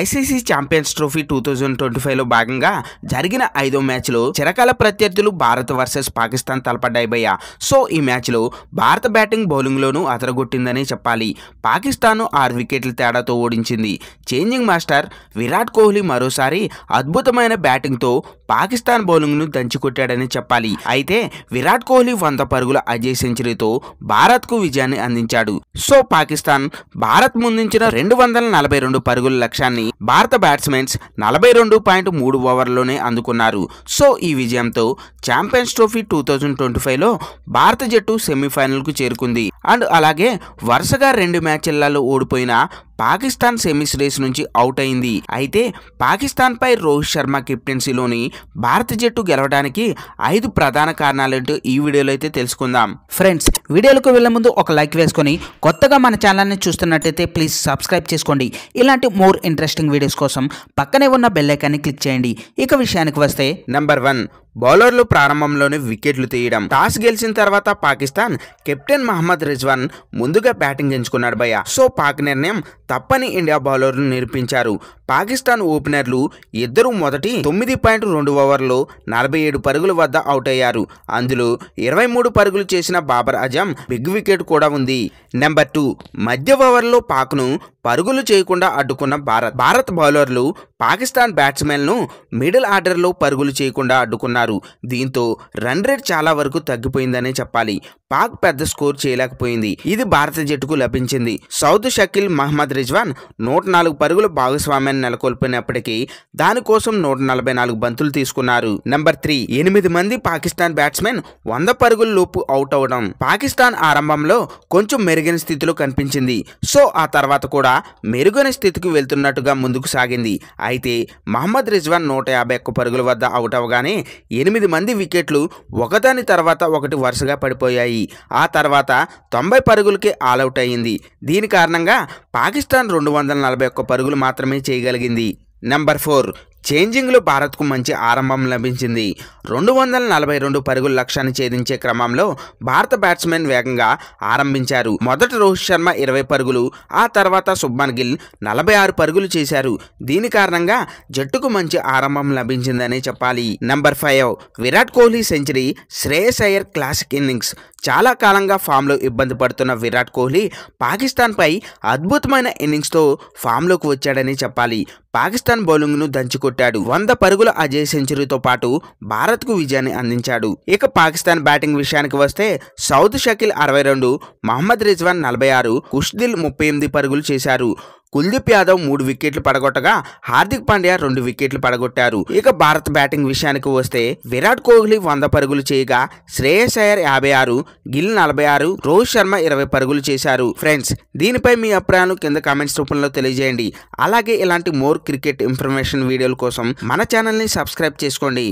ICC champions trophy 2025లో భాగంగా జరిగిన 5వ మ్యాచ్లో చిరకాల ప్రత్యర్థులు భారత్ వర్సెస్ పాకిస్తాన్ తలపడ్డాయి భయ్య. సో ఈ మ్యాచ్లో భారత బ్యాటింగ్ బౌలింగ్లోనూ అదరగొట్టిందనే చెప్పాలి. పాకిస్తాన్ను 6 వికెట్ల తేడాతో ఓడించింది. చేంజింగ్ మాస్టర్ విరాట్ కోహ్లీ మరోసారి అద్భుతమైన బ్యాటింగ్తో పాకిస్తాన్ బౌలింగ్ను దంచికొట్టాడని చెప్పాలి. అయితే విరాట్ కోహ్లీ 100 పరుగుల అజయ్ సెంచరీతో భారత్కు విజయాన్ని అందించాడు. సో పాకిస్తాన్ భారత్ ముందుంచిన 242 పరుగుల లక్ష్యాన్ని భారత బ్యాట్స్మెన్స్ 42.3 ఓవర్లలోనే అందుకున్నారు. సో ఈ విజయంతో ఛాంపియన్స్ ట్రోఫీ 2025లో భారత జట్టు సెమీఫైనల్కు చేరుకుంది. అండ్ అలాగే వరుసగా 2 మ్యాచ్లలో ఓడిపోయిన పాకిస్తాన్ సెమీస్ రేస్ నుంచి అవుట్ అయింది. అయితే పాకిస్తాన్ పై రోహిత్ శర్మ కెప్టెన్సీలోని భారత జట్టు గెలవడానికి 5 ప్రధాన కారణాలేంటో ఈ వీడియోలో అయితే తెలుసుకుందాం. ఫ్రెండ్స్, వీడియోలకు వెళ్లే ముందు ఒక లైక్ వేసుకొని కొత్తగా మన ఛానల్ని చూస్తున్నట్టయితే ప్లీజ్ సబ్స్క్రైబ్ చేసుకోండి. ఇలాంటి మోర్ ఇంట్రెస్టింగ్ వీడియోస్ కోసం పక్కనే ఉన్న బెల్ ఐకాన్ని క్లిక్ చేయండి. ఇక విషయానికి వస్తే నెంబర్ 1, బౌలర్లు ప్రారంభంలోనే వికెట్లు తీయడం. టాస్ గెలిచిన తర్వాత పాకిస్తాన్ కెప్టెన్ మహమ్మద్ రిజ్వాన్ ముందుగా బ్యాటింగ్ ఎంచుకున్నాడు భయ్య. సో పాక్ నిర్ణయం తప్పని ఇండియా బౌలర్లు నిరూపించారు. పాకిస్తాన్ ఓపెనర్లు ఇద్దరు మొదటి 9.2 ఓవర్లో 47 పరుగుల వద్ద అవుట్ అయ్యారు. అందులో 23 పరుగులు చేసిన బాబర్ అజమ్ బిగ్ వికెట్ కూడా ఉంది. నెంబర్ 2, మధ్య ఓవర్లో పాక్ను పరుగులు చేయకుండా అడ్డుకున్న భారత్ బౌలర్లు పాకిస్తాన్ బ్యాట్స్మెన్ను మిడిల్ ఆర్డర్లో పరుగులు చేయకుండా అడ్డుకున్నారు. దీంతో రన్ రేట్ చాలా వరకు తగ్గిపోయిందనే చెప్పాలి. పాక్ పెద్ద స్కోర్ చేయలేకపోయింది. ఇది భారత జట్టుకు లభించింది. సౌద్ షకీల్ మహమ్మద్ రిజ్వాన్ 104 పరుగుల భాగస్వామ్యాన్ని నెలకొల్పినప్పటికీ దానికోసం 144 బంతులు తీసుకున్నారు. నెంబర్ 3, 8 మంది పాకిస్తాన్ బ్యాట్స్మెన్ 100 పరుగుల లోపు అవుట్ అవడం. పాకిస్తాన్ ఆరంభంలో కొంచెం మెరుగైన స్థితిలో కనిపించింది. సో ఆ తర్వాత కూడా మెరుగైన స్థితికి వెళ్తున్నట్టుగా ముందుకు సాగింది. అయితే మహమ్మద్ రిజ్వాన్ 151 పరుగుల వద్ద అవుట్ అవగానే 8 మంది వికెట్లు ఒకదాని తర్వాత ఒకటి వరుసగా పడిపోయాయి. ఆ తర్వాత 90 పరుగులకే ఆల్అవుట్ అయింది. దీని కారణంగా పాకిస్తాన్ 241 పరుగులు మాత్రమే చేయగలిగింది. నెంబర్ 4, చేంజింగ్లో భారత్కు మంచి ఆరంభం లభించింది. 242 పరుగుల లక్ష్యాన్ని ఛేదించే క్రమంలో భారత బ్యాట్స్మెన్ వేగంగా ఆరంభించారు. మొదట రోహిత్ శర్మ 20 పరుగులు, ఆ తర్వాత శుభ్మన్ గిల్ 46 పరుగులు చేశారు. దీని కారణంగా జట్టుకు మంచి ఆరంభం లభించిందనే చెప్పాలి. Number 5, Virat Kohli century, Shreyas Iyer classic innings. చాలా కాలంగా ఫామ్లో ఇబ్బంది పడుతున్న విరాట్ కోహ్లీ పాకిస్తాన్పై అద్భుతమైన ఇన్నింగ్స్తో ఫామ్లోకి వచ్చాడని చెప్పాలి. పాకిస్తాన్ బౌలింగ్ను దంచికొట్టాడు. 100 పరుగుల అజయ్ సెంచరీతో పాటు భారత్కు విజయాన్ని అందించాడు. ఇక పాకిస్తాన్ బ్యాటింగ్ విషయానికి వస్తే సౌద్ షకీల్ 62, మహమ్మద్ రిజ్వాన్ 46, ఖుష్దిల్ 38 పరుగులు చేశారు. కుల్దీప్ యాదవ్ 3 వికెట్లు పడగొట్టగా హార్దిక్ పాండ్యా 2 వికెట్లు పడగొట్టారు. ఇక భారత్ బ్యాటింగ్ విషయానికి వస్తే విరాట్ కోహ్లీ 100 పరుగులు చేయగా శ్రేయస్ అయ్యర్ 56, గిల్ 46, రోహిత్ శర్మ 20 పరుగులు చేశారు. ఫ్రెండ్స్, దీనిపై మీ అభిప్రాయాలు కింద కామెంట్స్ రూపంలో తెలియజేయండి. అలాగే ఇలాంటి మోర్ క్రికెట్ ఇన్ఫర్మేషన్ వీడియోల కోసం మన ఛానల్ని సబ్స్క్రైబ్ చేసుకోండి.